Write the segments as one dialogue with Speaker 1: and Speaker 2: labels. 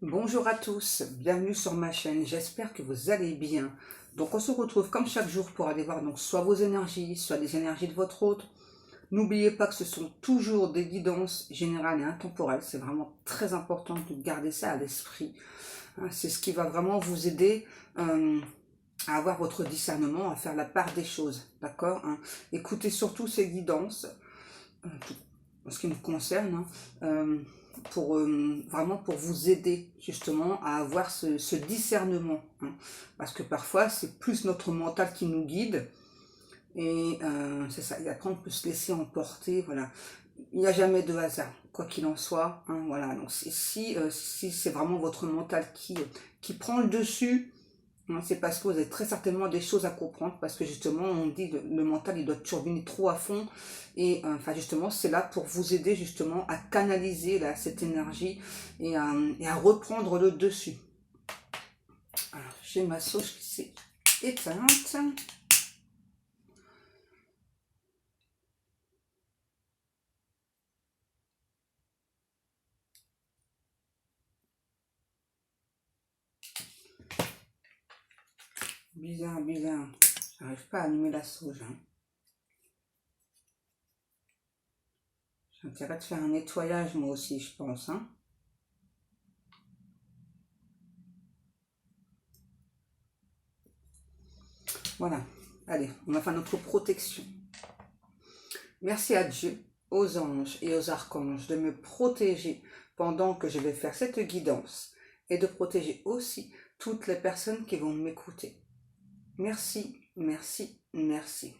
Speaker 1: Bonjour à tous, bienvenue sur ma chaîne, j'espère que vous allez bien. Donc on se retrouve comme chaque jour pour aller voir donc soit vos énergies, soit des énergies de votre hôte. N'oubliez pas que ce sont toujours des guidances générales et intemporelles, c'est vraiment très important de garder ça à l'esprit. C'est ce qui va vraiment vous aider à avoir votre discernement, à faire la part des choses, d'accord. Écoutez surtout ces guidances, en ce qui me concerne, pour vraiment pour vous aider justement à avoir ce discernement, parce que parfois c'est plus notre mental qui nous guide et c'est ça, et après on peut se laisser emporter, voilà. Il n'y a jamais de hasard, quoi qu'il en soit, voilà. Donc si c'est vraiment votre mental qui prend le dessus, c'est parce que vous avez très certainement des choses à comprendre, parce que justement on dit que le mental il doit turbiner trop à fond, et enfin justement c'est là pour vous aider justement à canaliser là, cette énergie et à reprendre le dessus. Alors j'ai ma sauce qui s'est éteinte. Bizarre, bizarre, j'arrive pas à allumer la sauge. J'ai intérêt de faire un nettoyage moi aussi, je pense. Voilà, allez, on va faire notre protection. Merci à Dieu, aux anges et aux archanges de me protéger pendant que je vais faire cette guidance et de protéger aussi toutes les personnes qui vont m'écouter. Merci, merci, merci.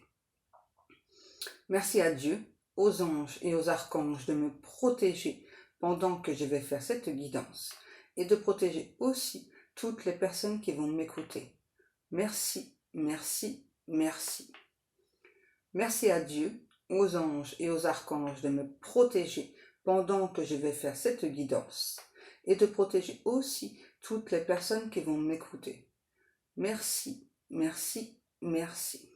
Speaker 1: Merci à Dieu, aux anges et aux archanges de me protéger pendant que je vais faire cette guidance et de protéger aussi toutes les personnes qui vont m'écouter. Merci, merci, merci. Merci à Dieu, aux anges et aux archanges de me protéger pendant que je vais faire cette guidance et de protéger aussi toutes les personnes qui vont m'écouter. Merci, merci, merci.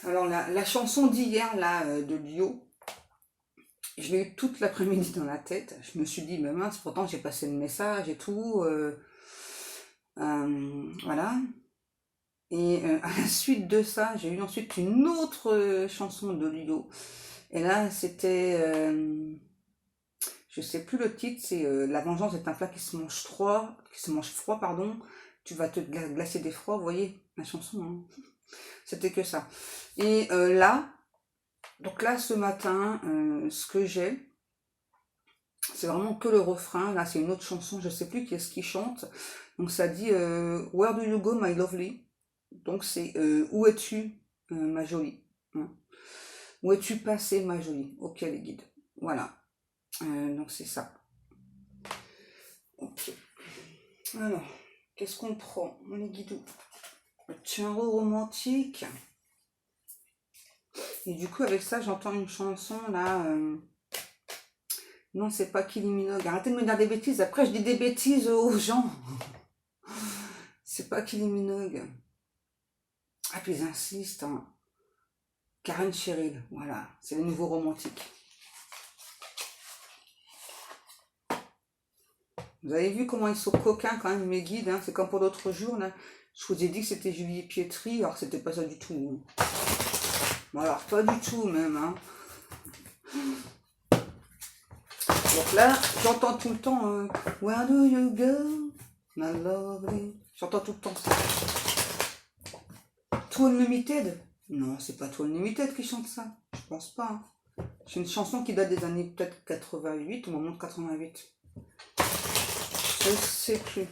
Speaker 1: Alors la chanson d'hier là de Lio, je l'ai eu toute l'après-midi dans la tête. Je me suis dit, mais mince, pourtant j'ai passé le message et tout. Voilà. Et à la suite de ça, j'ai eu ensuite une autre chanson de Lio. Et là, c'était, je sais plus le titre, c'est La vengeance est un plat qui se mange froid, pardon. Tu vas te glacer des froids, vous voyez la chanson. C'était que ça. Et donc là, ce matin, ce que j'ai, c'est vraiment que le refrain. Là, c'est une autre chanson, je sais plus qui est-ce qui chante. Donc ça dit Where do you go, my lovely? Donc c'est où es-tu, ma jolie? Où es-tu passé, ma jolie? Ok, les guides. Voilà. Donc c'est ça. Ok. Alors, qu'est-ce qu'on prend, les guides? Le tarot romantique. Et du coup, avec ça, j'entends une chanson là. Non, c'est pas Kylie Minogue. Arrêtez de me dire des bêtises. Après, je dis des bêtises aux gens. C'est pas Kylie Minogue. Ah, puis ils insistent. Karen Cheryl. Voilà. C'est le nouveau romantique. Vous avez vu comment ils sont coquins quand même, mes guides. C'est comme pour l'autre jour. Là. Je vous ai dit que c'était Julie Pietri. Alors, c'était pas ça du tout. Bon, alors, pas du tout même. Donc là, j'entends tout le temps Where do you go, my lovely? J'entends tout le temps ça. Too Unlimited? Non, c'est pas Too Unlimited qui chante ça. Je pense pas. C'est une chanson qui date des années peut-être 88, au moment de 88. Je sais plus.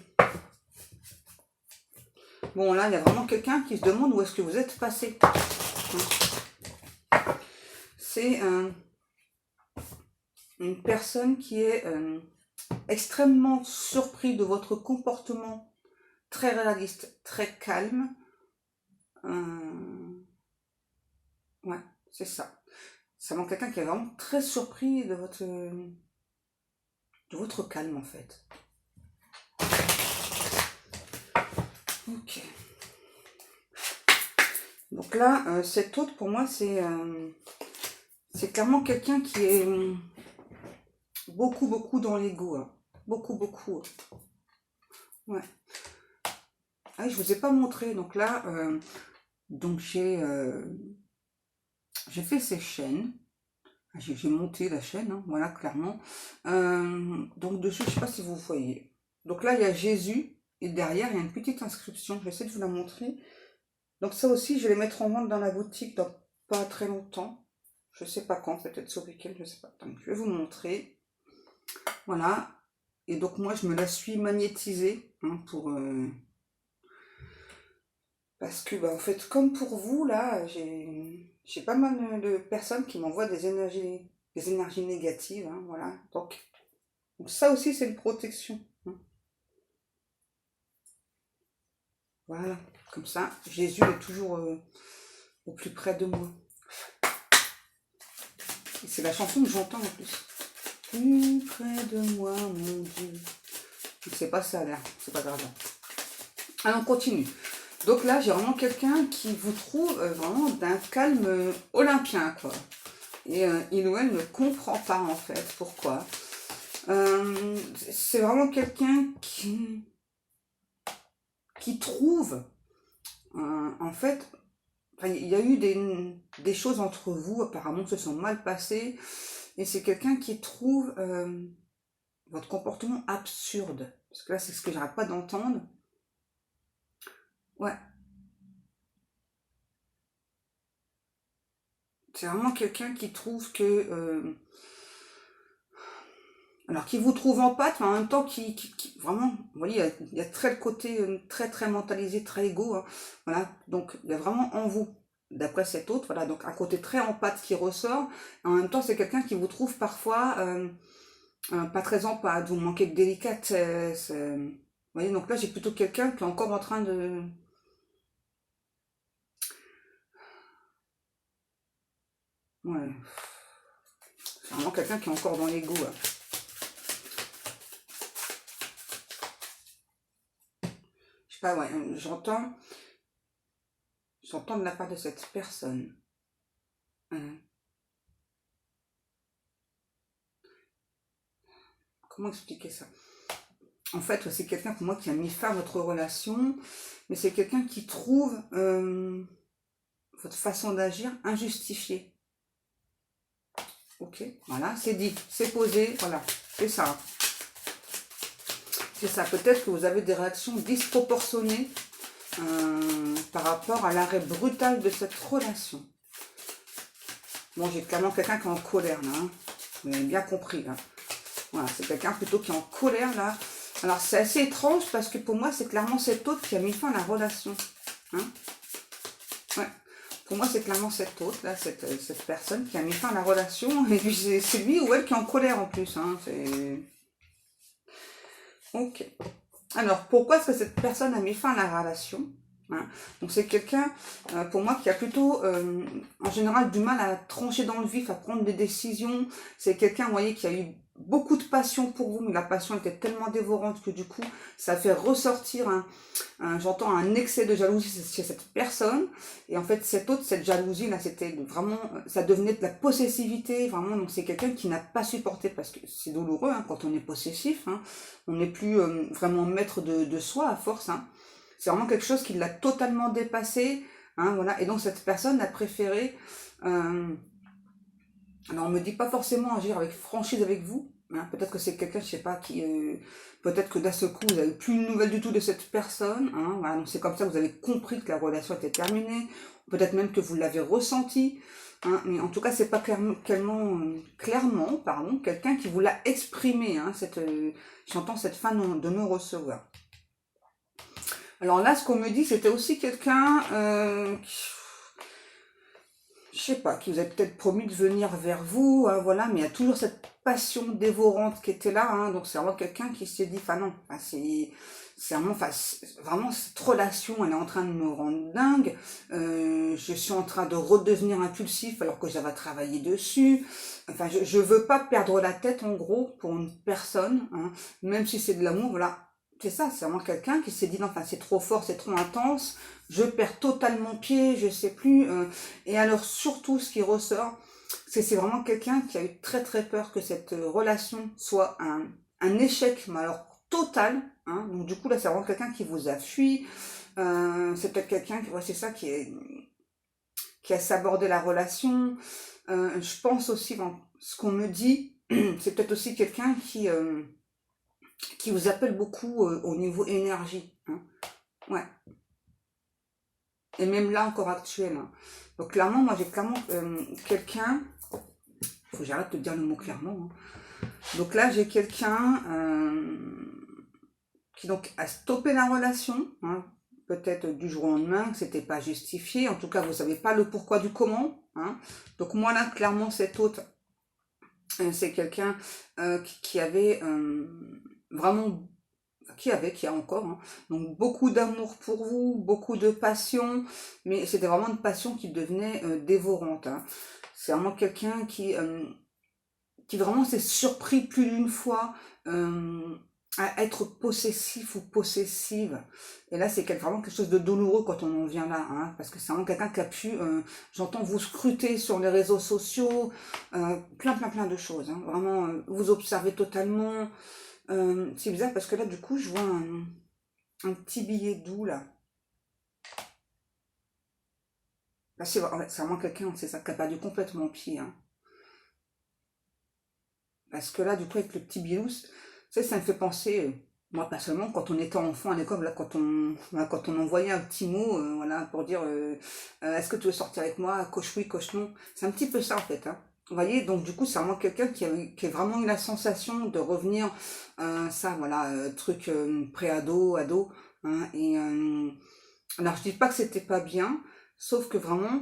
Speaker 1: Bon, là, il y a vraiment quelqu'un qui se demande où est-ce que vous êtes passé. C'est une personne qui est extrêmement surpris de votre comportement très réaliste, très calme. Ouais, c'est ça. Ça manque quelqu'un qui est vraiment très surpris de votre calme en fait. Ok. Donc là, cet autre pour moi c'est clairement quelqu'un qui est beaucoup, beaucoup dans l'ego. Hein. Beaucoup, beaucoup. Ouais. Ah, je vous ai pas montré. Donc là, donc j'ai fait ces chaînes. J'ai monté la chaîne, hein, voilà, clairement. Donc dessus, je sais pas si vous voyez. Donc là, il y a Jésus. Et derrière, il y a une petite inscription. Je vais essayer de vous la montrer. Donc ça aussi, je vais les mettre en vente dans la boutique dans pas très longtemps. Je sais pas quand, peut-être ce week-end, je sais pas. Donc, je vais vous montrer. Voilà. Et donc moi, je me la suis magnétisée hein, parce que, bah, en fait, comme pour vous, là, j'ai pas mal de personnes qui m'envoient des énergies négatives, hein, voilà. Donc ça aussi, c'est une protection. Hein. Voilà. Comme ça, Jésus est toujours au plus près de moi. Et c'est la chanson que j'entends en plus. Plus près de moi, mon Dieu. C'est pas ça, là. C'est pas grave. Alors, on continue. Donc là, j'ai vraiment quelqu'un qui vous trouve vraiment d'un calme olympien, quoi. Et il ou elle ne comprend pas, en fait, pourquoi. C'est vraiment quelqu'un qui trouve, en fait, il y a eu des choses entre vous, apparemment, qui se sont mal passées. Et c'est quelqu'un qui trouve votre comportement absurde. Parce que là, c'est ce que j'arrête pas d'entendre. Ouais. C'est vraiment quelqu'un qui trouve que... alors, qui vous trouve en pâte, mais en même temps, vraiment... Vous voyez, il y a très le côté très, très mentalisé, très égo. Hein, voilà. Donc, il y a vraiment en vous, d'après cet autre, voilà. Donc, un côté très en pâte qui ressort. En même temps, c'est quelqu'un qui vous trouve parfois pas très en pâte. Vous manquez de délicatesse. Vous voyez, donc là, j'ai plutôt quelqu'un qui est encore en train de... Ouais. C'est vraiment quelqu'un qui est encore dans l'ego. Hein. Je sais pas, ouais, j'entends de la part de cette personne. Comment expliquer ça? En fait, c'est quelqu'un pour moi qui a mis fin à votre relation, mais c'est quelqu'un qui trouve votre façon d'agir injustifiée. Ok, voilà, c'est dit, c'est posé, voilà, c'est ça. C'est ça, peut-être que vous avez des réactions disproportionnées par rapport à l'arrêt brutal de cette relation. Bon, j'ai clairement quelqu'un qui est en colère là, hein. Vous avez bien compris là. Voilà, c'est quelqu'un plutôt qui est en colère là. Alors c'est assez étrange parce que pour moi c'est clairement cet autre qui a mis fin à la relation. Hein, ouais. Pour moi c'est clairement cet autre là, cette personne qui a mis fin à la relation. Et puis c'est lui ou elle qui est en colère en plus. Hein, ok. Alors pourquoi est-ce que cette personne a mis fin à la relation? Hein, donc c'est quelqu'un, pour moi, qui a plutôt, en général, du mal à trancher dans le vif, à prendre des décisions. C'est quelqu'un, vous voyez, qui a eu beaucoup de passion pour vous, mais la passion était tellement dévorante que du coup, ça fait ressortir j'entends un excès de jalousie chez cette personne. Et en fait, cette jalousie, là, c'était vraiment, ça devenait de la possessivité, vraiment. Donc c'est quelqu'un qui n'a pas supporté, parce que c'est douloureux, hein, quand on est possessif, hein, on n'est plus vraiment maître de soi à force, hein. C'est vraiment quelque chose qui l'a totalement dépassé. Hein, voilà. Et donc cette personne a préféré... alors on ne me dit pas forcément agir avec franchise avec vous. Hein, peut-être que c'est quelqu'un, je sais pas, qui... peut-être que d'un seul coup, vous n'avez plus une nouvelle du tout de cette personne. Hein, voilà. Donc c'est comme ça que vous avez compris que la relation était terminée. Peut-être même que vous l'avez ressenti. Hein, mais en tout cas, c'est pas clairement, pardon, quelqu'un qui vous l'a exprimé. Hein, j'entends cette fin de non-recevoir. Alors là, ce qu'on me dit, c'était aussi quelqu'un, je sais pas, qui vous a peut-être promis de venir vers vous, hein, voilà, mais il y a toujours cette passion dévorante qui était là, hein, donc c'est vraiment quelqu'un qui s'est dit, enfin non, c'est vraiment cette relation, elle est en train de me rendre dingue, je suis en train de redevenir impulsif alors que j'avais travaillé dessus, enfin je veux pas perdre la tête en gros pour une personne, hein, même si c'est de l'amour, voilà. C'est ça, c'est vraiment quelqu'un qui s'est dit, non, enfin, c'est trop fort, c'est trop intense, je perds totalement pied, je sais plus. Et alors, surtout, ce qui ressort, C'est vraiment quelqu'un qui a eu très très peur que cette relation soit un échec, mais alors total. Hein. Donc du coup là c'est vraiment quelqu'un qui vous a fui. C'est peut-être quelqu'un qui, ouais, c'est ça qui a sabordé la relation. Je pense aussi, dans ce qu'on me dit, c'est peut-être aussi quelqu'un qui vous appelle beaucoup au niveau énergie. Hein. Ouais. Et même là encore actuel. Hein. Donc clairement, moi j'ai clairement quelqu'un, faut que j'arrête de dire le mot clairement. Hein. Donc là j'ai quelqu'un qui donc a stoppé la relation. Hein. Peut-être du jour au lendemain, que c'était pas justifié. En tout cas, vous savez pas le pourquoi du comment. Hein. Donc moi là, clairement, cet autre, c'est quelqu'un qui avait vraiment, qui a encore, hein, donc beaucoup d'amour pour vous, beaucoup de passion, mais c'était vraiment une passion qui devenait dévorante. Hein. C'est vraiment quelqu'un qui vraiment s'est surpris plus d'une fois à être possessif ou possessive. Et là, c'est vraiment quelque chose de douloureux quand on en vient là, hein, parce que c'est vraiment quelqu'un qui a pu, j'entends vous scruter sur les réseaux sociaux, plein de choses. Hein, vraiment, vous observer totalement. C'est bizarre parce que là, du coup, je vois un petit billet doux là. Là, c'est vraiment quelqu'un, c'est ça, qui a perdu complètement pied. Hein. Parce que là, du coup, avec le petit billet doux, ça me fait penser, moi personnellement, quand on était enfant à l'école, là, quand on envoyait un petit mot, voilà, pour dire est-ce que tu veux sortir avec moi, coche oui, coche non. C'est un petit peu ça en fait. Hein. Vous voyez, donc du coup, c'est vraiment quelqu'un qui a vraiment eu la sensation de revenir, ça, voilà, truc pré-ado, ado. Hein, et alors, je dis pas que c'était pas bien, sauf que vraiment,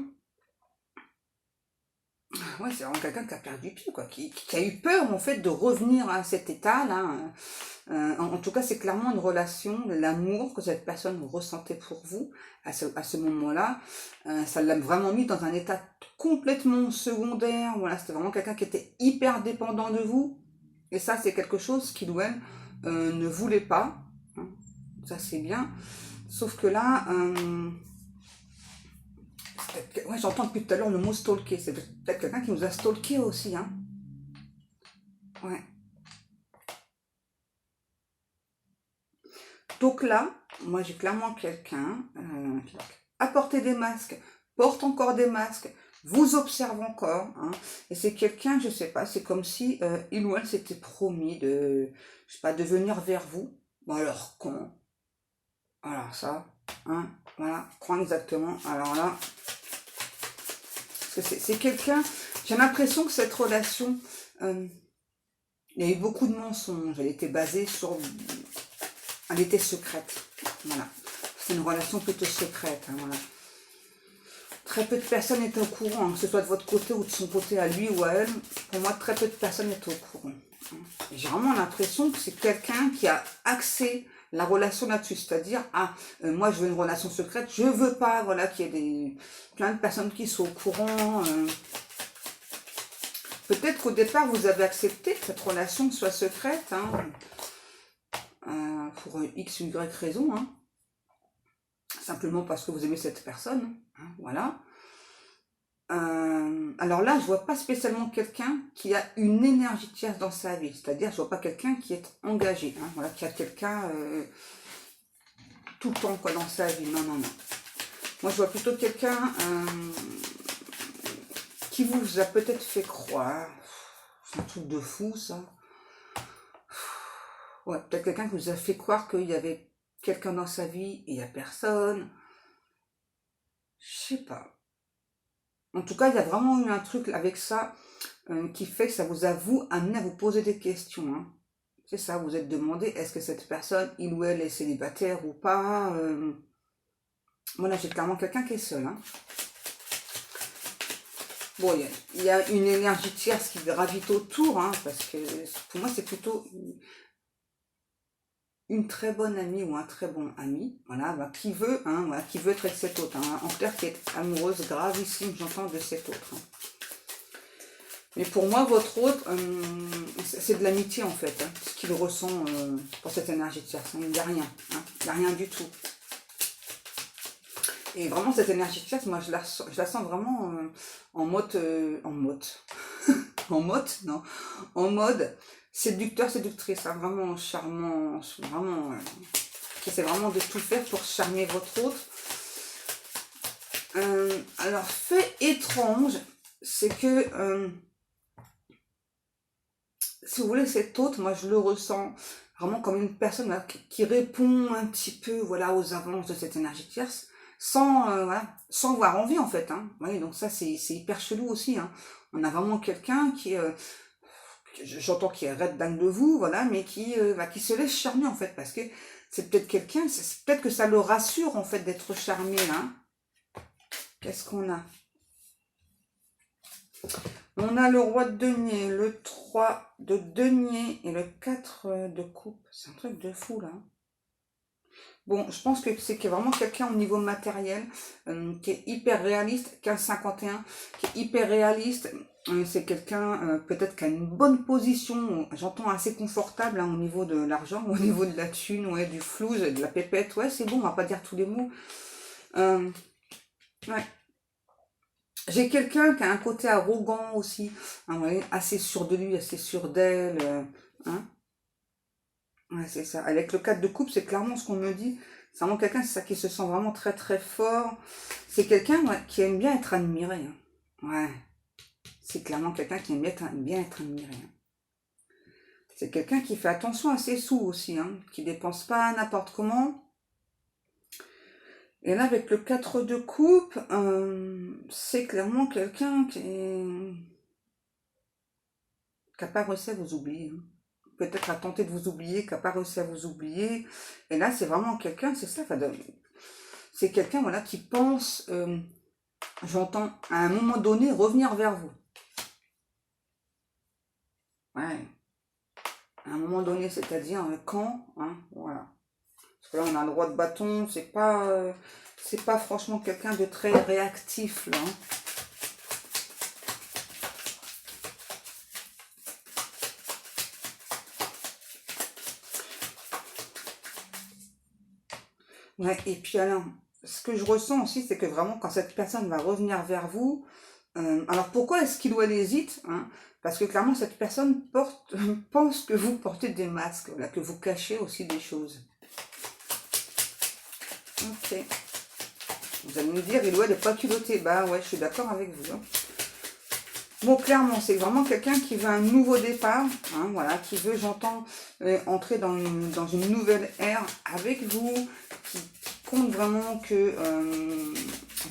Speaker 1: ouais, c'est vraiment quelqu'un qui a perdu pied, quoi, qui a eu peur en fait de revenir à cet état-là. En tout cas, c'est clairement une relation, l'amour que cette personne ressentait pour vous à ce moment-là. Ça l'a vraiment mis dans un état complètement secondaire. Voilà, c'était vraiment quelqu'un qui était hyper dépendant de vous. Et ça, c'est quelque chose qu'il ou elle ne voulait pas. Hein. Ça, c'est bien. Sauf que là, ouais, j'entends depuis tout à l'heure le mot stalker. C'est peut-être quelqu'un qui nous a stalké aussi. Hein. Ouais. Donc là, moi j'ai clairement quelqu'un qui a porté des masques, porte encore des masques, vous observe encore, hein, et c'est quelqu'un, je sais pas, c'est comme si il ou elle s'était promis de, je sais pas, de venir vers vous. Bon alors quand, alors ça, hein, voilà, quand exactement, alors là, c'est quelqu'un, j'ai l'impression que cette relation, il y a eu beaucoup de mensonges, elle était basée sur, elle était secrète, voilà. C'est une relation plutôt secrète, hein, voilà. Très peu de personnes étaient au courant, hein, que ce soit de votre côté ou de son côté à lui ou à elle. Pour moi, très peu de personnes étaient au courant. J'ai vraiment l'impression que c'est quelqu'un qui a axé la relation là-dessus, c'est-à-dire, moi je veux une relation secrète, je veux pas, voilà, qu'il y ait plein de personnes qui soient au courant. Peut-être qu'au départ, vous avez accepté que cette relation soit secrète, hein, pour X ou Y raison, hein. Simplement parce que vous aimez cette personne, hein, voilà. Alors là, je vois pas spécialement quelqu'un qui a une énergie tierce dans sa vie, c'est-à-dire je vois pas quelqu'un qui est engagé, hein, voilà, qui a quelqu'un tout le temps quoi dans sa vie, non. Moi je vois plutôt quelqu'un qui vous a peut-être fait croire, c'est un truc de fou ça, ouais, peut-être quelqu'un qui vous a fait croire qu'il y avait quelqu'un dans sa vie et il n'y a personne, je sais pas. En tout cas, il y a vraiment eu un truc avec ça qui fait que ça vous a amené à vous poser des questions. Hein. C'est ça, vous êtes demandé, est-ce que cette personne, il ou elle est célibataire ou pas Voilà, j'ai clairement quelqu'un qui est seul. Hein. Bon, il y a une énergie tierce qui gravite autour, hein, parce que pour moi, c'est plutôt une très bonne amie ou un très bon ami, voilà, bah, qui veut être avec cet autre, hein, en clair, qui est amoureuse, gravissime, j'entends, de cet autre. Hein. Mais pour moi, votre autre, c'est de l'amitié en fait, hein, ce qu'il ressent pour cette énergie tierce. Il n'y a rien, hein, il n'y a rien du tout. Et vraiment, cette énergie de chasse, moi, je la sens vraiment en mode, non, en mode séducteur, séductrice, hein, vraiment charmant, vraiment, c'est vraiment de tout faire pour charmer votre autre. Alors, fait étrange, c'est que, si vous voulez, cet autre, moi, je le ressens vraiment comme une personne là, qui répond un petit peu, voilà, aux avances de cette énergie tierce, sans, voilà, sans avoir envie, en fait, hein. Vous voyez, donc ça, c'est hyper chelou aussi, hein. On a vraiment quelqu'un qui, j'entends qu'il est red dingue de vous, voilà, mais qui se laisse charmer, en fait, parce que c'est peut-être quelqu'un, c'est peut-être que ça le rassure, en fait, d'être charmé, hein. Qu'est-ce qu'on a? On a le roi de denier, le 3 de denier et le 4 de coupe. C'est un truc de fou, là. Bon, je pense que c'est vraiment quelqu'un au niveau matériel qui est hyper réaliste, 15-51, qui est hyper réaliste. C'est quelqu'un peut-être qui a une bonne position, j'entends assez confortable hein, au niveau de l'argent, au niveau de la thune, ouais, du flouze, de la pépette. Ouais, c'est bon, on va pas dire tous les mots. Ouais. J'ai quelqu'un qui a un côté arrogant aussi, hein, ouais, assez sûr de lui, assez sûr d'elle. Hein. Ouais, c'est ça. Avec le 4 de coupe, c'est clairement ce qu'on me dit. C'est vraiment quelqu'un, c'est ça, qui se sent vraiment très très fort. C'est quelqu'un ouais, qui aime bien être admiré. Hein. Ouais. C'est clairement quelqu'un qui aime bien être admiré. Hein. C'est quelqu'un qui fait attention à ses sous aussi, hein, qui dépense pas n'importe comment. Et là, avec le 4 de coupe, c'est clairement quelqu'un qui n'a pas réussi à vous oublier. Hein. Peut-être a tenté de vous oublier, qui n'a pas réussi à vous oublier. Et là, c'est vraiment quelqu'un, c'est ça, c'est quelqu'un voilà, qui pense, j'entends, à un moment donné, revenir vers vous. Ouais. À un moment donné, c'est-à-dire quand, hein, voilà. Parce que là, on a le roi de bâton, c'est pas franchement quelqu'un de très réactif, là. Hein. Ouais, et puis alors, ce que je ressens aussi, c'est que vraiment, quand cette personne va revenir vers vous, alors pourquoi est-ce qu'il ou elle hésite hein? Parce que clairement, cette personne pense que vous portez des masques, là, que vous cachez aussi des choses. Ok. Vous allez me dire, il ou elle n'est pas culotté. Bah ouais, je suis d'accord avec vous. Hein. Bon, clairement, c'est vraiment quelqu'un qui veut un nouveau départ, hein, voilà, qui veut, j'entends, entrer dans une nouvelle ère avec vous, qui compte vraiment que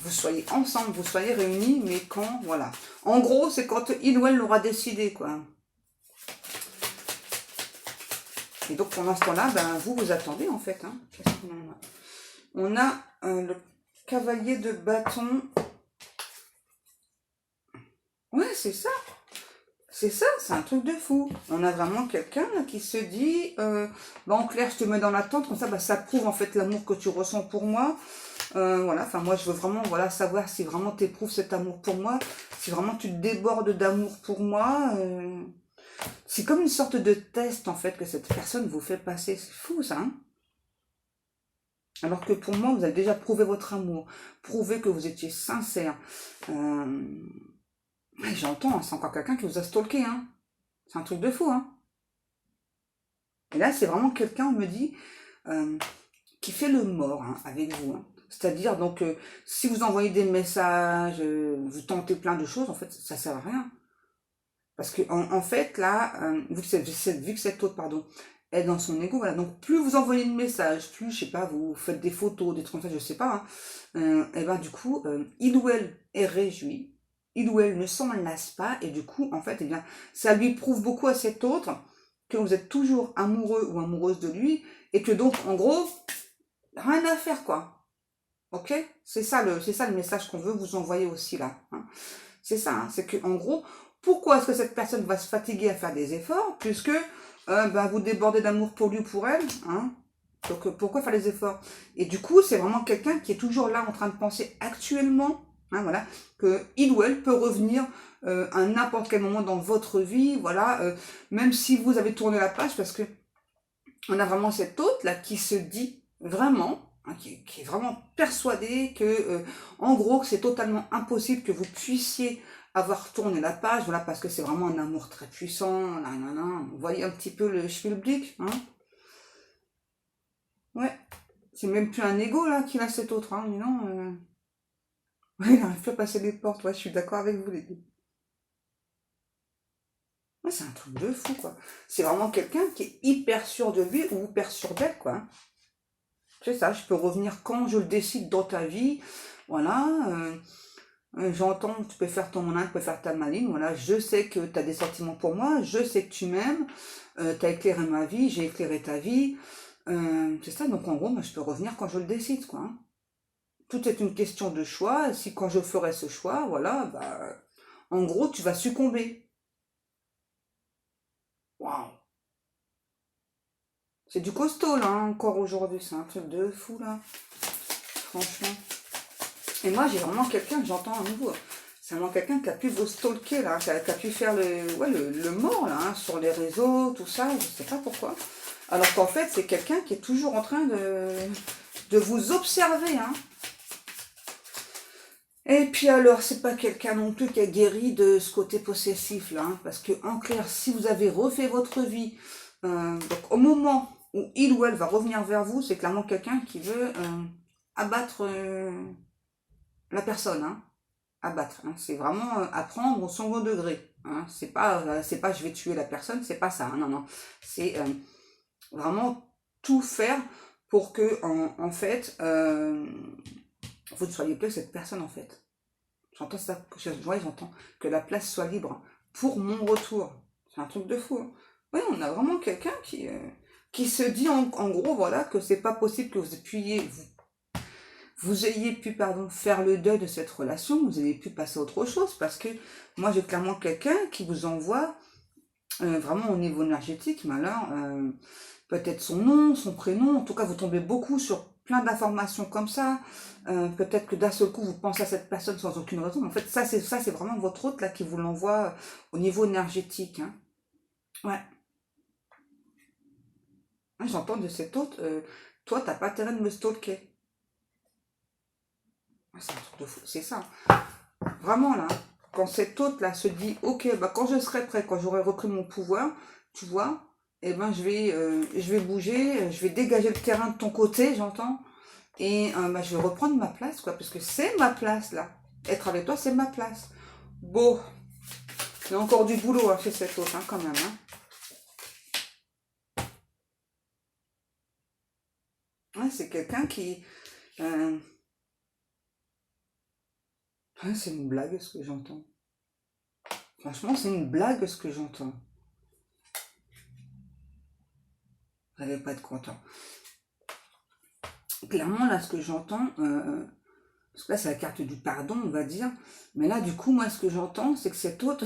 Speaker 1: vous soyez ensemble, vous soyez réunis, mais quand, voilà. En gros, c'est quand il ou elle l'aura décidé, quoi. Et donc, pendant ce temps-là, ben, vous attendez, en fait. Hein. Qu'est-ce qu'on a? On a le cavalier de bâton. Ouais, c'est ça. C'est ça, c'est un truc de fou. On a vraiment quelqu'un qui se dit, bah en clair, je te mets dans l'attente, comme ça, bah, ça prouve en fait l'amour que tu ressens pour moi. Voilà, enfin moi je veux vraiment voilà, savoir si vraiment tu éprouves cet amour pour moi, si vraiment tu te débordes d'amour pour moi. C'est comme une sorte de test en fait que cette personne vous fait passer. C'est fou ça, hein. Alors que pour moi, vous avez déjà prouvé votre amour, prouvé que vous étiez sincère. J'entends, hein, c'est encore quelqu'un qui vous a stalké, hein. C'est un truc de fou, hein. Et là, c'est vraiment quelqu'un, on me dit, qui fait le mort hein, avec vous. Hein. C'est-à-dire, donc, si vous envoyez des messages, vous tentez plein de choses, en fait, ça sert à rien. Parce que, en fait, là, vu que cet autre, pardon, est dans son ego, voilà, donc plus vous envoyez de messages, plus, je sais pas, vous faites des photos, des trucs comme ça, je sais pas, hein, et ben du coup, il ou elle est réjoui, il ou elle ne s'en lasse pas, et du coup, en fait, eh bien, ça lui prouve beaucoup à cet autre que vous êtes toujours amoureux ou amoureuse de lui, et que donc, en gros, rien à faire, quoi. Ok? C'est ça le message qu'on veut vous envoyer aussi, là. Hein. C'est ça, hein, c'est que, en gros, pourquoi est-ce que cette personne va se fatiguer à faire des efforts, puisque ben, vous débordez d'amour pour lui, pour elle, hein? Donc pourquoi faire les efforts? Et du coup, c'est vraiment quelqu'un qui est toujours là en train de penser actuellement, hein, voilà, que il ou elle peut revenir à n'importe quel moment dans votre vie, voilà, même si vous avez tourné la page, parce que on a vraiment cette hôte là qui se dit vraiment, hein, qui est vraiment persuadé que, en gros, que c'est totalement impossible que vous puissiez avoir tourné la page, voilà, parce que c'est vraiment un amour très puissant, nanana. Vous voyez un petit peu le schmilblick, hein? Ouais, c'est même plus un ego, là, qu'il a cet autre, hein, mais non, ouais, il n'arrive plus à passer des portes, ouais, je suis d'accord avec vous, les deux. Ouais, c'est un truc de fou, quoi. C'est vraiment quelqu'un qui est hyper sûr de lui ou hyper sûr d'elle, quoi, hein. C'est ça, je peux revenir quand je le décide dans ta vie, voilà, j'entends que tu peux faire ton malin, tu peux faire ta maline, voilà, je sais que tu as des sentiments pour moi, je sais que tu m'aimes, tu as éclairé ma vie, j'ai éclairé ta vie, c'est ça, donc en gros, moi, je peux revenir quand je le décide, quoi, hein. Tout est une question de choix, et si quand je ferai ce choix, voilà, bah, en gros, tu vas succomber. Waouh! C'est du costaud, là, hein, encore aujourd'hui, c'est un truc de fou, là, franchement. Et moi, j'ai vraiment quelqu'un que j'entends à nouveau. C'est vraiment quelqu'un qui a pu vous stalker, là, qui a pu faire le mort, là, hein, sur les réseaux, tout ça, je sais pas pourquoi. Alors qu'en fait, c'est quelqu'un qui est toujours en train de vous observer, hein. Et puis alors, c'est pas quelqu'un non plus qui a guéri de ce côté possessif, là, hein, parce que, en clair, si vous avez refait votre vie, donc au moment où il ou elle va revenir vers vous, c'est clairement quelqu'un qui veut abattre la personne, hein. Abattre, hein. C'est vraiment apprendre au second degré, hein. C'est pas je vais tuer la personne, c'est pas ça, hein. Non, non. C'est vraiment tout faire pour que, en fait, vous ne soyez plus cette personne, en fait. J'entends ça, j'entends que la place soit libre pour mon retour. C'est un truc de fou, hein. Oui, on a vraiment quelqu'un qui se dit en gros, voilà, que c'est pas possible que vous ayez pu, pardon, faire le deuil de cette relation, vous ayez pu passer à autre chose, parce que moi j'ai clairement quelqu'un qui vous envoie vraiment au niveau énergétique, mais alors peut-être son nom, son prénom, en tout cas vous tombez beaucoup sur plein d'informations comme ça, peut-être que d'un seul coup vous pensez à cette personne sans aucune raison, mais en fait ça c'est vraiment votre hôte là qui vous l'envoie au niveau énergétique, hein. Ouais, j'entends de cet hôte, toi t'as pas intérêt de me stalker. C'est un truc de fou, c'est ça. Vraiment là, quand cet hôte-là se dit, ok, bah quand je serai prêt, quand j'aurai repris mon pouvoir, tu vois, eh ben je vais bouger, je vais dégager le terrain de ton côté, j'entends, et bah, je vais reprendre ma place, quoi, parce que c'est ma place là. Être avec toi, c'est ma place. Bon, il y a encore du boulot hein, chez cet hôte, hein, quand même. Hein. Ouais, c'est quelqu'un qui... euh, ouais, c'est une blague ce que j'entends. Franchement, c'est une blague ce que j'entends. Vous n'allez pas être content. Clairement, là, ce que j'entends, parce que là, c'est la carte du pardon, on va dire. Mais là, du coup, moi, ce que j'entends, c'est que cet autre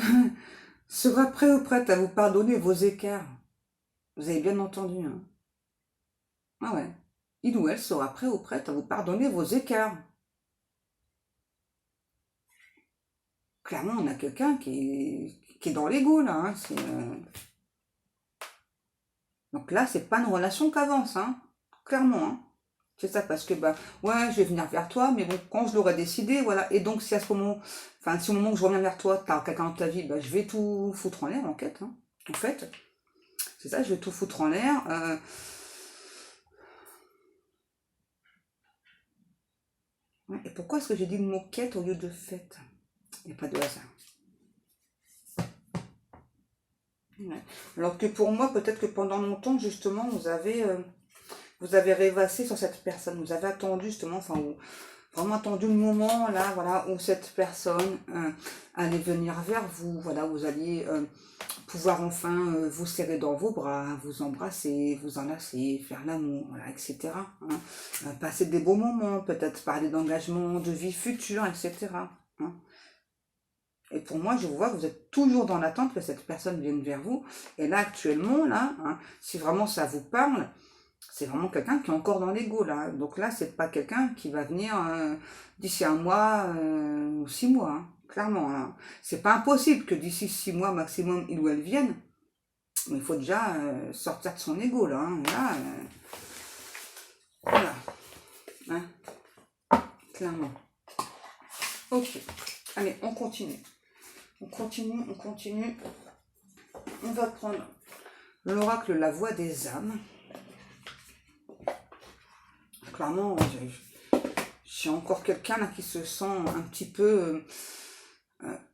Speaker 1: sera prêt ou prête à vous pardonner vos écarts. Vous avez bien entendu, hein. Ah ouais. Il ou elle sera prêt ou prête à vous pardonner vos écarts. Clairement, on a quelqu'un qui est dans l'ego, là, hein. Donc là, c'est pas une relation qu'avance, hein. Clairement, hein. C'est ça, parce que, bah, ouais, je vais venir vers toi, mais bon, quand je l'aurai décidé, voilà. Et donc, si à ce moment, enfin, si au moment où je reviens vers toi, t'as quelqu'un dans ta vie, bah, je vais tout foutre en l'air, en fait, hein. En fait, c'est ça, je vais tout foutre en l'air. Ouais, et pourquoi est-ce que j'ai dit le mot quête au lieu de fête? Il n'y a pas de hasard. Ouais. Alors que pour moi, peut-être que pendant longtemps, justement, vous avez rêvassé sur cette personne. Vous avez attendu, justement, enfin, vraiment attendu le moment là, voilà, où cette personne allait venir vers vous, voilà, vous alliez pouvoir enfin vous serrer dans vos bras, vous embrasser, vous enlacer, faire l'amour, voilà, etc. Hein. Passer des beaux moments, peut-être parler d'engagement, de vie future, etc. Hein. Et pour moi, je vois que vous êtes toujours dans l'attente que cette personne vienne vers vous. Et là, actuellement, là, hein, si vraiment ça vous parle, c'est vraiment quelqu'un qui est encore dans l'ego là. Donc là, c'est pas quelqu'un qui va venir d'ici un mois ou 6 mois, hein, clairement. Hein. C'est pas impossible que d'ici 6 mois maximum, il ou elle vienne. Mais il faut déjà sortir de son ego là. Hein. Là voilà. clairement. Ok, allez, on continue. On continue, on continue. On va prendre l'oracle, la voix des âmes. Clairement, j'ai encore quelqu'un là qui se sent un petit peu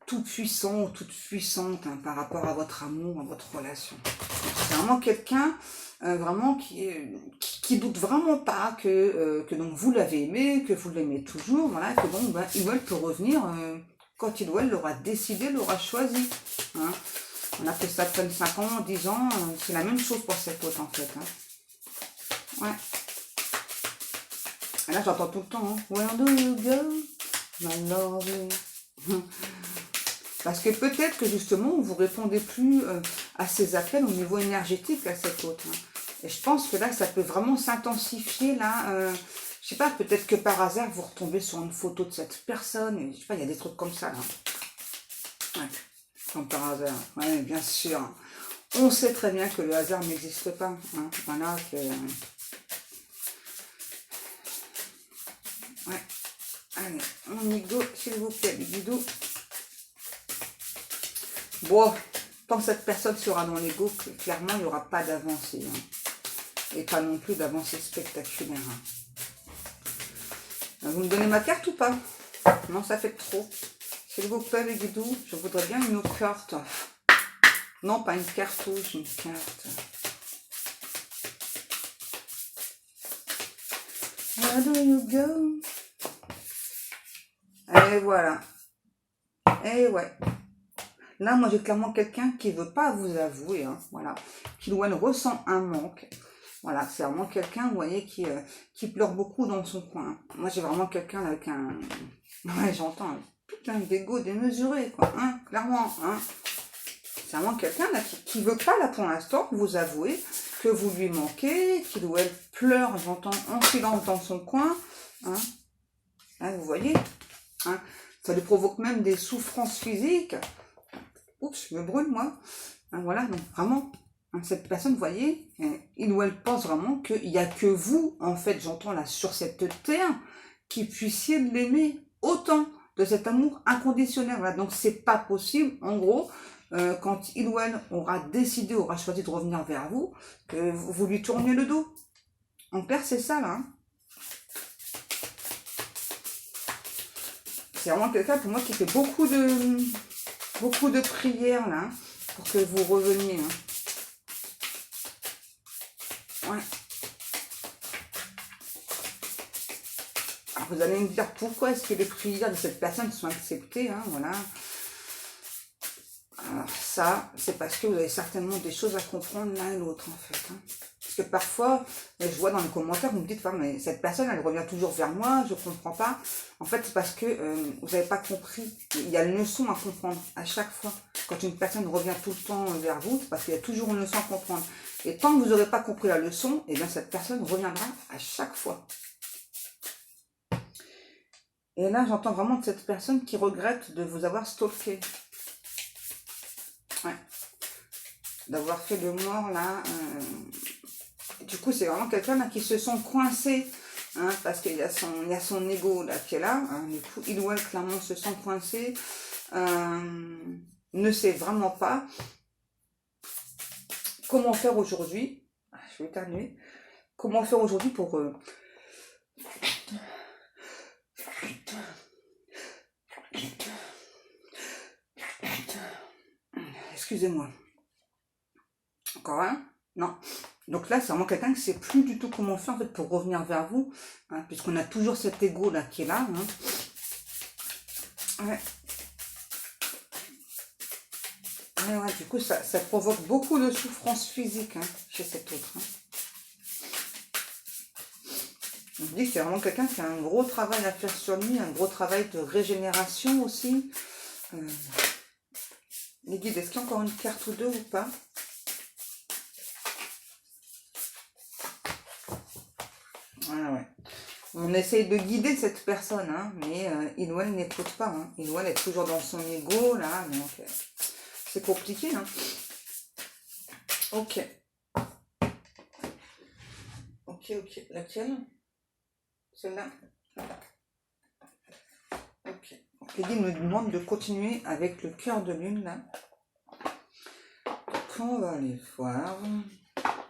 Speaker 1: tout puissant ou toute puissante hein, par rapport à votre amour, à votre relation. C'est vraiment quelqu'un vraiment qui doute vraiment pas que donc vous l'avez aimé, que vous l'aimez toujours, voilà, que bon, ben, il peut revenir quand il ou elle l'aura décidé, l'aura choisi. Hein. On a fait ça depuis 5 ans, 10 ans, c'est la même chose pour cette autre en fait. Hein. Ouais. Et là j'entends tout le temps, hein, Where do you go, my love? Parce que peut-être que justement vous répondez plus à ces appels au niveau énergétique à cette autre. Hein. Et je pense que là ça peut vraiment s'intensifier là. Je sais pas, peut-être que par hasard vous retombez sur une photo de cette personne. Et, je sais pas, il y a des trucs comme ça là. Ouais, comme par hasard. Oui, bien sûr. On sait très bien que le hasard n'existe pas. Hein. Voilà que. Ouais. Allez, on y go, s'il vous plaît, Guido. Bon, tant que cette personne sera dans l'ego, clairement, il n'y aura pas d'avancée. Hein. Et pas non plus d'avancée spectaculaire. Hein. Vous me donnez ma carte ou pas? Non, ça fait trop. S'il vous plaît, les guidoux, je voudrais bien une autre carte. Non, pas une cartouche, une carte. Where do you go? Et voilà. Et ouais. Là, moi, j'ai clairement quelqu'un qui ne veut pas vous avouer, hein, voilà, qui ou elle ressent un manque. Voilà, c'est vraiment quelqu'un, vous voyez, qui pleure beaucoup dans son coin. Moi, j'ai vraiment quelqu'un avec un... Ouais, j'entends un putain d'ego démesuré, quoi, hein, clairement, hein. C'est vraiment quelqu'un là qui ne veut pas, là, pour l'instant, vous avouer que vous lui manquez, qu'il ou elle pleure, j'entends, en silence dans son coin, hein. Hein, vous voyez, hein. Ça lui provoque même des souffrances physiques. Oups, je me brûle, moi. Hein, voilà, donc vraiment, hein, cette personne, vous voyez, il ou elle pense vraiment qu'il n'y a que vous, en fait, j'entends là, sur cette terre, qui puissiez l'aimer autant, de cet amour inconditionnel. Voilà, donc c'est pas possible, en gros, quand il ou elle aura décidé, aura choisi de revenir vers vous, que vous lui tourniez le dos. En clair, c'est ça, là. Hein. C'est vraiment quelqu'un, pour moi, qui fait beaucoup de prières, là, hein, pour que vous reveniez. Hein. Ouais. Alors, vous allez me dire, pourquoi est-ce que les prières de cette personne sont acceptées, hein, voilà. Alors, ça, c'est parce que vous avez certainement des choses à comprendre l'un et l'autre, en fait. Hein. Parce que parfois, je vois dans les commentaires, vous me dites, mais cette personne, elle revient toujours vers moi, je ne comprends pas. En fait, c'est parce que vous n'avez pas compris. Il y a une leçon à comprendre à chaque fois. Quand une personne revient tout le temps vers vous, c'est parce qu'il y a toujours une leçon à comprendre. Et tant que vous n'aurez pas compris la leçon, eh bien, cette personne reviendra à chaque fois. Et là, j'entends vraiment de cette personne qui regrette de vous avoir stalké. Ouais. D'avoir fait le mort, là. Du coup, c'est vraiment quelqu'un là qui se sent coincé. Hein, parce qu'il y a son ego là qui est là. Hein, du coup, il ou elle, clairement, se sent coincé. Ne sait vraiment pas comment faire aujourd'hui. Je vais éternuer. Comment faire aujourd'hui pour... Excusez-moi. Encore un? Non. Donc là, c'est vraiment quelqu'un qui ne sait plus du tout comment faire en fait, pour revenir vers vous. Hein, puisqu'on a toujours cet ego là qui est là. Hein. Ouais. Ouais, du coup, ça provoque beaucoup de souffrance physique hein, chez cet autre. Hein. On dit que c'est vraiment quelqu'un qui a un gros travail à faire sur lui, un gros travail de régénération aussi. Les guides, est-ce qu'il y a encore une carte ou deux ou pas? Ah ouais. On essaye de guider cette personne, hein, mais il ou elle n'écoute pas. Hein. Il ou elle est toujours dans son ego, là, donc c'est compliqué. Hein. Ok. Ok. Laquelle? Celle-là? Les guides me demandent de continuer avec le cœur de lune, là. Donc, on va aller voir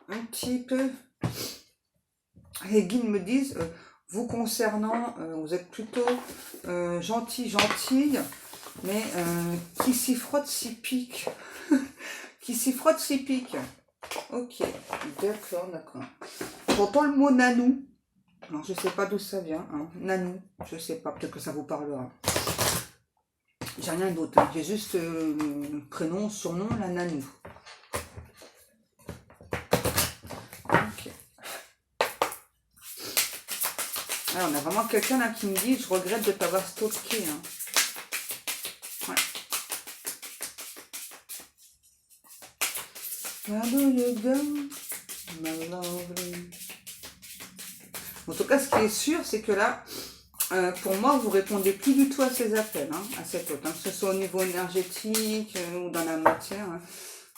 Speaker 1: un petit peu. Les guides me disent, vous concernant, vous êtes plutôt gentille, mais qui s'y frotte, s'y pique. Qui s'y frotte, s'y pique. Ok, d'accord, d'accord. J'entends le mot nanou. Alors, je sais pas d'où ça vient. Hein. Nanou, je sais pas, peut-être que ça vous parlera. J'ai rien d'autre. Hein. J'ai juste prénom, surnom, la nanou. Ok. Alors, on a vraiment quelqu'un là qui me dit, je regrette de ne pas avoir stalké. Hein. Ouais. Where do you go, my lovely? En tout cas, ce qui est sûr, c'est que là, pour moi, vous répondez plus du tout à ces appels, hein, à cet autre, hein, que ce soit au niveau énergétique ou dans la matière. Hein.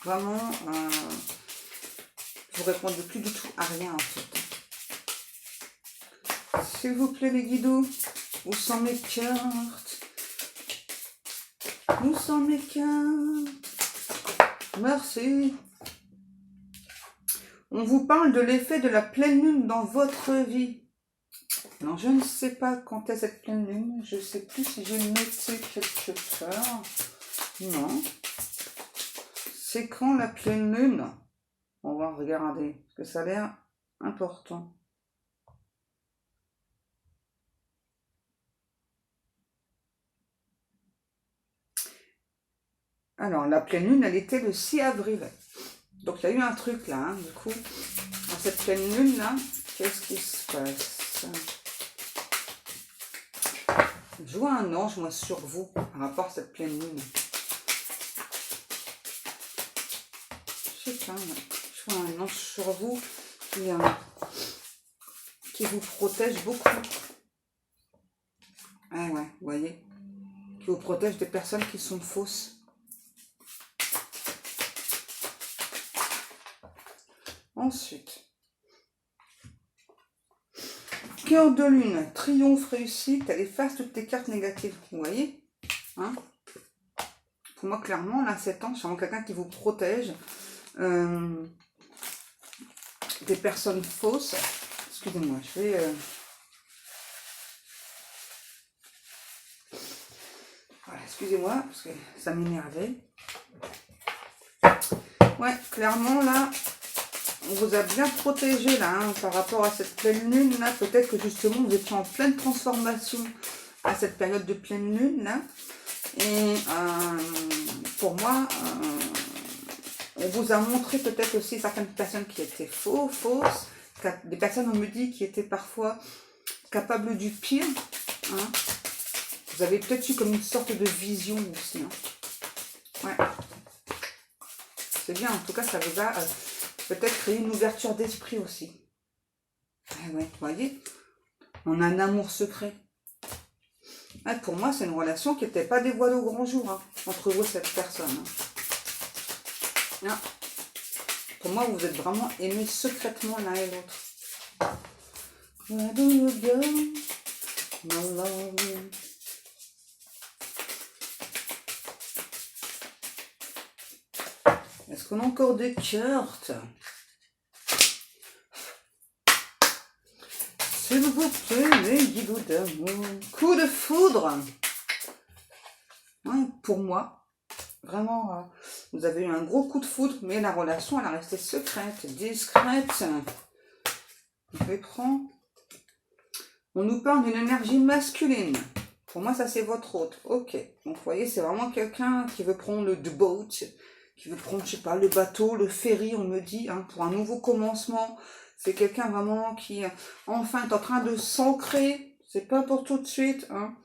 Speaker 1: Vraiment, vous répondez plus du tout à rien, en fait. S'il vous plaît, les guidos, où sont mes cartes? Où sont mes cartes? Merci. On vous parle de l'effet de la pleine lune dans votre vie. Alors, je ne sais pas quand est cette pleine lune. Je ne sais plus si j'ai noté quelque part. Non. C'est quand la pleine lune? On va regarder, parce que ça a l'air important. Alors, la pleine lune, elle était le 6 avril. Donc, il y a eu un truc là, hein, du coup. Dans cette pleine lune là, qu'est-ce qui se passe? Je vois un ange, moi, sur vous, par rapport à cette pleine lune. Je sais pas, je vois un ange sur vous qui vous protège beaucoup. Ah ouais, vous voyez, qui vous protège des personnes qui sont fausses. Ensuite, cœur de lune, triomphe, réussite, elle efface toutes les cartes négatives, vous voyez, hein? Pour moi, clairement, là, 7 ans, c'est vraiment quelqu'un qui vous protège des personnes fausses. Excusez-moi, je vais... Voilà, excusez-moi, parce que ça m'énervait. Ouais, clairement, là, on vous a bien protégé, là, hein, par rapport à cette pleine lune, là. Peut-être que, justement, vous étiez en pleine transformation à cette période de pleine lune, là. Et pour moi, on vous a montré peut-être aussi certaines personnes qui étaient fausses, des personnes, on me dit, qui étaient parfois capables du pire. Hein. Vous avez peut-être eu comme une sorte de vision aussi. Hein. Ouais. C'est bien, en tout cas, ça vous a peut-être créé une ouverture d'esprit aussi. Ouais, vous voyez, on a un amour secret. Ouais, pour moi, c'est une relation qui n'était pas dévoilée au grand jour, hein, entre vous et cette personne. Hein. Ah. Pour moi, vous êtes vraiment aimés secrètement l'un et l'autre. Where do you go, my love? Est-ce qu'on a encore des cartes? S'il vous plaît, les guides d'amour. Coup de foudre. Ouais, pour moi, vraiment, vous avez eu un gros coup de foudre, mais la relation, elle a resté secrète, discrète. On les prend. On nous parle d'une énergie masculine. Pour moi, ça, c'est votre hôte. Ok. Donc, vous voyez, c'est vraiment quelqu'un qui veut prendre le boat, qui veut prendre, je sais pas, le bateau, le ferry, on me dit, hein, pour un nouveau commencement. C'est quelqu'un vraiment qui, enfin, est en train de s'ancrer. C'est pas pour tout de suite. Hein.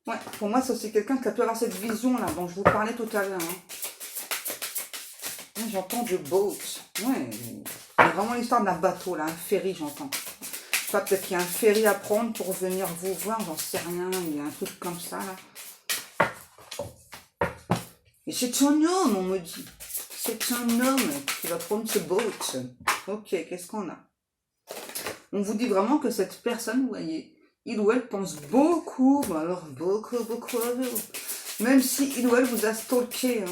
Speaker 1: Ouais, pour moi, ça, c'est quelqu'un qui a pu avoir cette vision-là, dont je vous parlais tout à l'heure. Hein. J'entends de boat. Ouais, c'est vraiment l'histoire d'un bateau, là, un ferry, j'entends. Pas peut-être qu'il y a un ferry à prendre pour venir vous voir, j'en sais rien. Il y a un truc comme ça, là. Et c'est un homme, on me dit. C'est un homme qui va prendre ce boat. Ok, qu'est-ce qu'on a? On vous dit vraiment que cette personne, vous voyez, il ou elle pense beaucoup, mais alors beaucoup à vous. Même si il ou elle vous a stalké. Hein.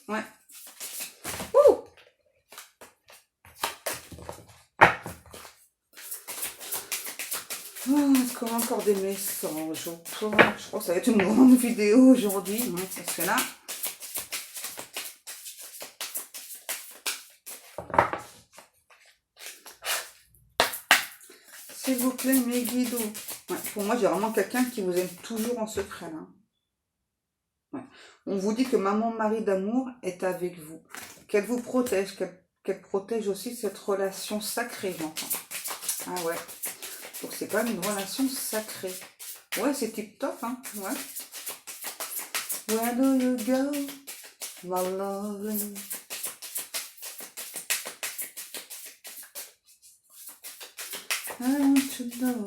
Speaker 1: Ouais. Ouh! Est-ce qu'on a encore des messages? Je crois que ça va être une grande vidéo aujourd'hui. Hein, parce que là... S'il vous plaît, mes guidos. Ouais, pour moi, j'ai vraiment quelqu'un qui vous aime toujours en secret. Là. Ouais. On vous dit que maman Marie d'amour est avec vous. Qu'elle vous protège, qu'elle protège aussi cette relation sacrée, j'entends. Ah ouais. Donc c'est quand même une relation sacrée. Ouais, c'est tip top, hein. Ouais. Where do you go, my lovely? I want to know.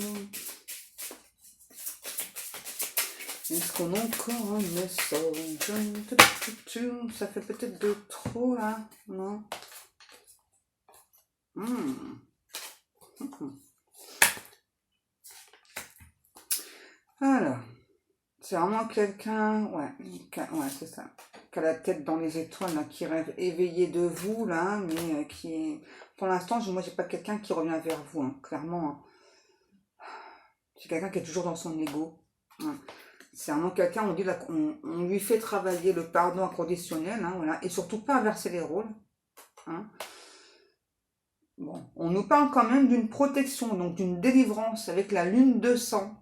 Speaker 1: Est-ce qu'on a encore un message? Ça fait peut-être de trop là, non? Alors, c'est vraiment quelqu'un, ouais, c'est ça, qui a la tête dans les étoiles, là, qui rêve éveillé de vous, là, mais qui est... Pour l'instant, moi, j'ai pas quelqu'un qui revient vers vous, hein, clairement. Hein. C'est quelqu'un qui est toujours dans son ego. Hein. C'est vraiment quelqu'un, on dit là, on lui fait travailler le pardon inconditionnel, hein, voilà, et surtout pas inverser les rôles. Hein. Bon, on nous parle quand même d'une protection, donc d'une délivrance avec la lune de sang.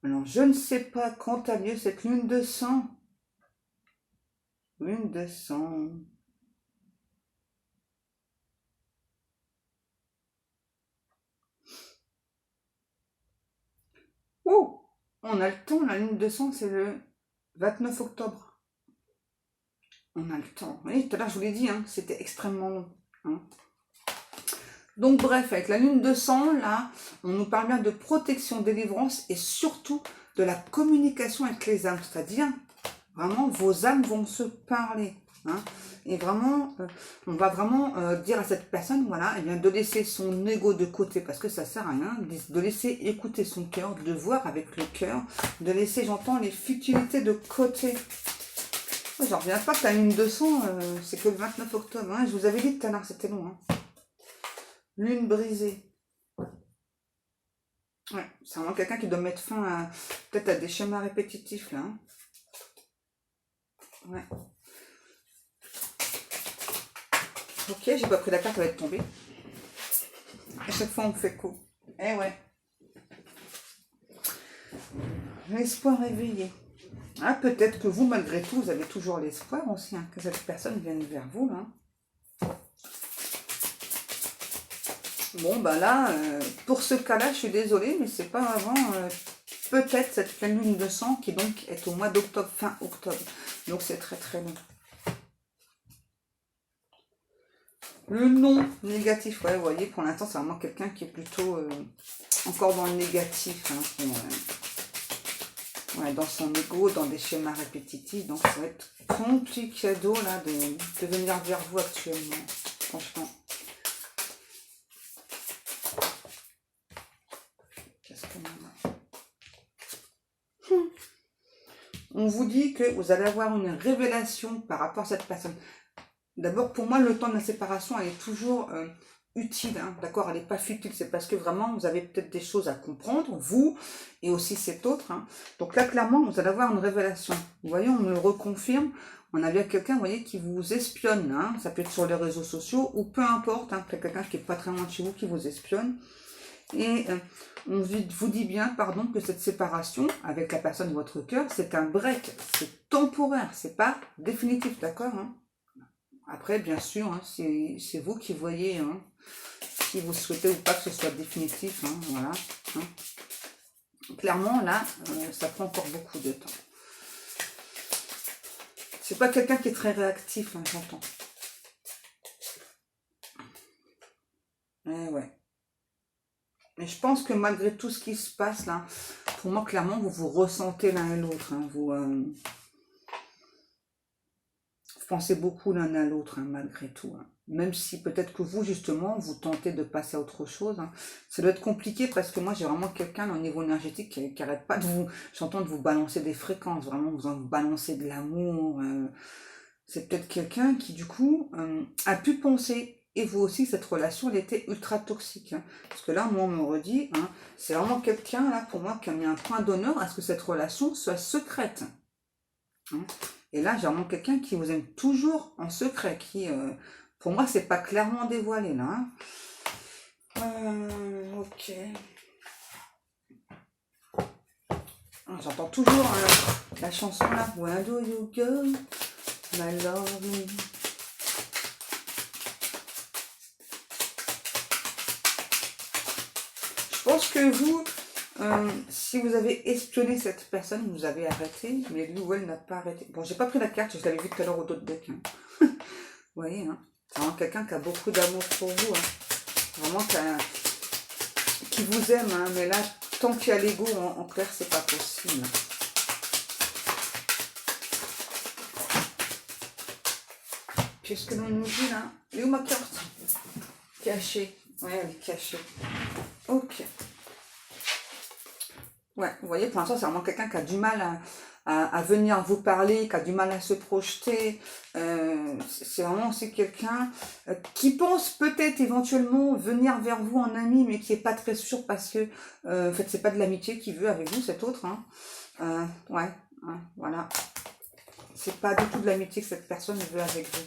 Speaker 1: Alors, je ne sais pas quand a lieu cette lune de sang. Lune de sang. Oh, on a le temps, la lune de sang, c'est le 29 octobre. On a le temps. Vous voyez, tout à l'heure, je vous l'ai dit, hein, c'était extrêmement long. Hein. Donc, bref, avec la lune de sang, là, on nous parle bien de protection, délivrance et surtout de la communication avec les âmes. C'est-à-dire, vraiment, vos âmes vont se parler. Hein, et vraiment, on va vraiment dire à cette personne, voilà, eh bien, de laisser son ego de côté, parce que ça sert à rien, de laisser écouter son cœur, de voir avec le cœur, de laisser, j'entends, les futilités de côté. J'en reviens pas que la lune de sang, c'est que le 29 octobre. Hein, je vous avais dit tout à l'heure, c'était long. Hein. Lune brisée. Ouais, c'est vraiment quelqu'un qui doit mettre fin à peut-être à des schémas répétitifs, là. Hein. Ouais. Ok, j'ai pas pris la carte, elle va être tombée. À chaque fois, on fait coup. Eh ouais. L'espoir éveillé. Ah, peut-être que vous, malgré tout, vous avez toujours l'espoir aussi, hein, que cette personne vienne vers vous, là. Bon, bah là, pour ce cas-là, je suis désolée, mais c'est pas avant peut-être cette pleine lune de sang qui donc est au mois d'octobre, fin octobre. Donc c'est très très long. Le non négatif, ouais, vous voyez, pour l'instant, c'est vraiment quelqu'un qui est plutôt encore dans le négatif. Hein, ouais, dans son ego, dans des schémas répétitifs. Donc ça va être compliqué là de venir vers vous actuellement, franchement. On vous dit que vous allez avoir une révélation par rapport à cette personne. D'abord, pour moi, le temps de la séparation, elle est toujours utile, hein, d'accord? Elle n'est pas futile, c'est parce que vraiment, vous avez peut-être des choses à comprendre, vous, et aussi cet autre. Hein. Donc là, clairement, vous allez avoir une révélation. Vous voyez, on me le reconfirme. On a bien quelqu'un, vous voyez, qui vous espionne. Hein. Ça peut être sur les réseaux sociaux, ou peu importe, hein, peut-être quelqu'un qui n'est pas très loin de chez vous, qui vous espionne. Et on vous dit bien, pardon, que cette séparation avec la personne de votre cœur, c'est un break, c'est temporaire, c'est pas définitif, d'accord, hein. Après, bien sûr, hein, c'est vous qui voyez hein, si vous souhaitez ou pas que ce soit définitif, hein, voilà. Hein. Clairement, là, ça prend encore beaucoup de temps. C'est pas quelqu'un qui est très réactif, hein, j'entends. Ouais. Mais je pense que malgré tout ce qui se passe là, pour moi, clairement, vous vous ressentez l'un et l'autre. Hein, vous pensez beaucoup l'un à l'autre, hein, malgré tout. Hein. même si peut-être que vous, justement, vous tentez de passer à autre chose. Hein. Ça doit être compliqué parce que moi, j'ai vraiment quelqu'un au niveau énergétique qui arrête pas de vous... J'entends de vous balancer des fréquences, vraiment, vous en balancer de l'amour. C'est peut-être quelqu'un qui, du coup, a pu penser, et vous aussi, cette relation, elle était ultra toxique. Hein. Parce que là, moi, on me redit, hein, c'est vraiment quelqu'un, là, pour moi, qui a mis un point d'honneur à ce que cette relation soit secrète. Hein. Et là, j'ai vraiment quelqu'un qui vous aime toujours en secret, qui, pour moi, c'est pas clairement dévoilé, là. Hein. Ok. J'entends toujours la chanson, là, Where do you go, my love? Je pense que vous, si vous avez espionné cette personne, vous avez arrêté, mais lui ou elle n'a pas arrêté. Bon, j'ai pas pris la carte, je l'avais vu tout à l'heure au dos de deck. Hein. Vous voyez, hein, c'est vraiment quelqu'un qui a beaucoup d'amour pour vous. Hein. Vraiment qui vous aime, hein, mais là, tant qu'il y a l'ego, en clair, c'est pas possible. Qu'est-ce que l'on nous dit là? Elle est où ma carte? Cachée. Ouais, elle est cachée. Ok. Ouais, vous voyez, pour l'instant, c'est vraiment quelqu'un qui a du mal à venir vous parler, qui a du mal à se projeter. C'est vraiment aussi quelqu'un qui pense peut-être éventuellement venir vers vous en ami, mais qui n'est pas très sûr parce que, en fait, c'est pas de l'amitié qu'il veut avec vous, cet autre. Hein. Ouais, voilà. C'est pas du tout de l'amitié que cette personne veut avec vous.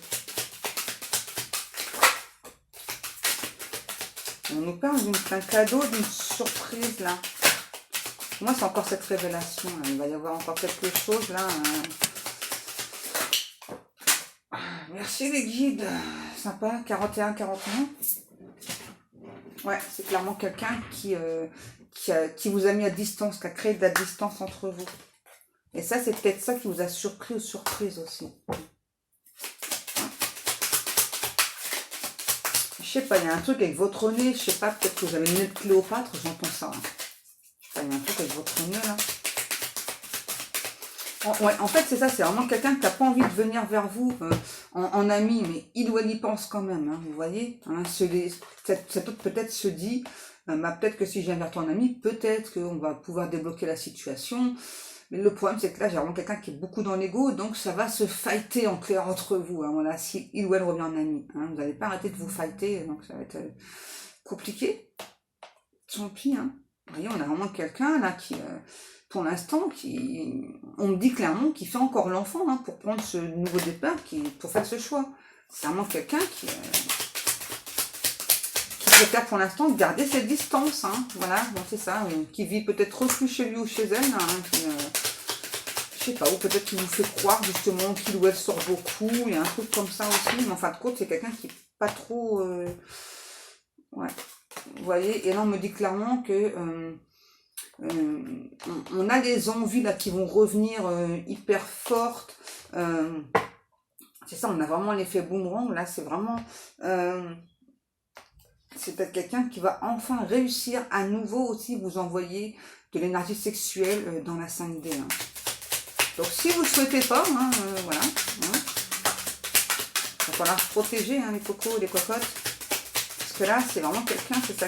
Speaker 1: On nous parle d'un cadeau, d'une surprise, là. Moi, c'est encore cette révélation. Là. Il va y avoir encore quelque chose là. Merci les guides. Sympa. 41, 41. Ouais, c'est clairement quelqu'un qui vous a mis à distance, qui a créé de la distance entre vous. Et ça, c'est peut-être ça qui vous a surpris ou surprise aussi. Je sais pas, il y a un truc avec votre nez. Je sais pas, peut-être que vous avez le nez de Cléopâtre. J'entends ça. Hein. Il y a un truc avec votre nez là. Ouais, en fait, c'est ça, c'est vraiment quelqu'un qui n'a pas envie de venir vers vous en ami, mais il ou elle y pense quand même, hein, vous voyez. Hein, cet autre peut-être se dit, bah, peut-être que si je viens vers ton ami, peut-être qu'on va pouvoir débloquer la situation. Mais le problème, c'est que là, j'ai vraiment quelqu'un qui est beaucoup dans l'ego, donc ça va se fighter en clair entre vous. Hein, voilà, si il ou elle revient en ami. Hein, vous n'allez pas arrêter de vous fighter, donc ça va être compliqué. Tant pis, hein. Vous voyez, on a vraiment quelqu'un là qui... pour l'instant, on me dit clairement qu'il fait encore l'enfant hein, pour prendre ce nouveau départ, pour faire ce choix. C'est vraiment quelqu'un qui préfère pour l'instant garder cette distance. Hein, voilà, bon, c'est ça, qui vit peut-être plus chez lui ou chez elle. Hein, je sais pas, ou peut-être qu'il vous fait croire justement qu'il ou elle sort beaucoup, il y a un truc comme ça aussi. Mais en fin de compte, c'est quelqu'un qui n'est pas trop... ouais, vous voyez, et là on me dit clairement que... on a des envies là qui vont revenir hyper fortes. C'est ça, on a vraiment l'effet boomerang. Là, c'est vraiment... c'est peut-être quelqu'un qui va enfin réussir à nouveau aussi vous envoyer de l'énergie sexuelle dans la 5D. Hein. Donc, si vous ne le souhaitez pas, hein, voilà. Hein. Il va falloir se protéger, hein, les cocos, les cocottes. Parce que là, c'est vraiment quelqu'un, c'est ça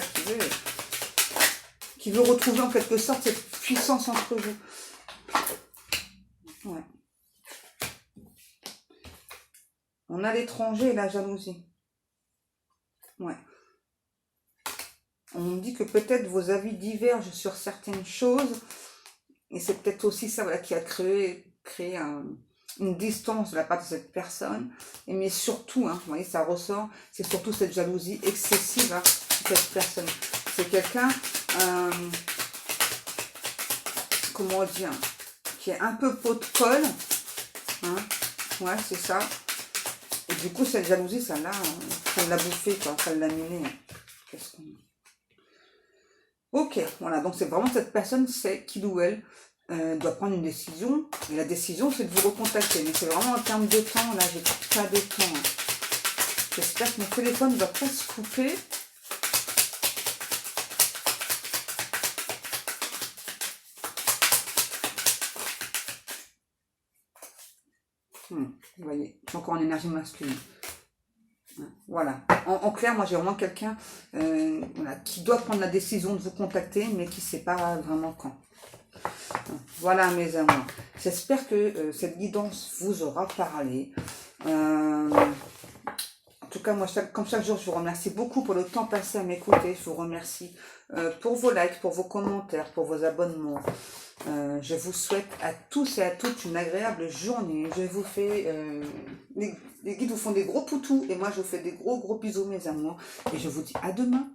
Speaker 1: qui veut retrouver en quelque sorte cette puissance entre vous. Ouais. On a l'étranger et la jalousie. Ouais. On me dit que peut-être vos avis divergent sur certaines choses. Et c'est peut-être aussi ça voilà, qui a créé une distance de la part de cette personne. Mais surtout, hein, vous voyez, ça ressort, c'est surtout cette jalousie excessive hein, de cette personne. C'est quelqu'un... comment dire, qui est un peu pot de colle, hein, ouais, c'est ça, et du coup, cette jalousie, ça l'a bouffé, quoi, ça l'a miné, qu'est-ce qu'on... Ok, voilà, donc c'est vraiment cette personne, c'est qu'il ou elle doit prendre une décision, et la décision, c'est de vous recontacter, mais c'est vraiment en termes de temps, là, j'ai pas de temps, hein. J'espère que mon téléphone ne va pas se couper. Vous voyez, je suis encore en énergie masculine. Voilà. En clair, moi j'ai vraiment quelqu'un voilà, qui doit prendre la décision de vous contacter, mais qui ne sait pas vraiment quand. Voilà mes amours. J'espère que cette guidance vous aura parlé. En tout cas, moi, comme chaque jour, je vous remercie beaucoup pour le temps passé à m'écouter. Je vous remercie pour vos likes, pour vos commentaires, pour vos abonnements. Je vous souhaite à tous et à toutes une agréable journée. Je vous fais... les guides vous font des gros poutous et moi, je vous fais des gros bisous, mes amours. Et je vous dis à demain.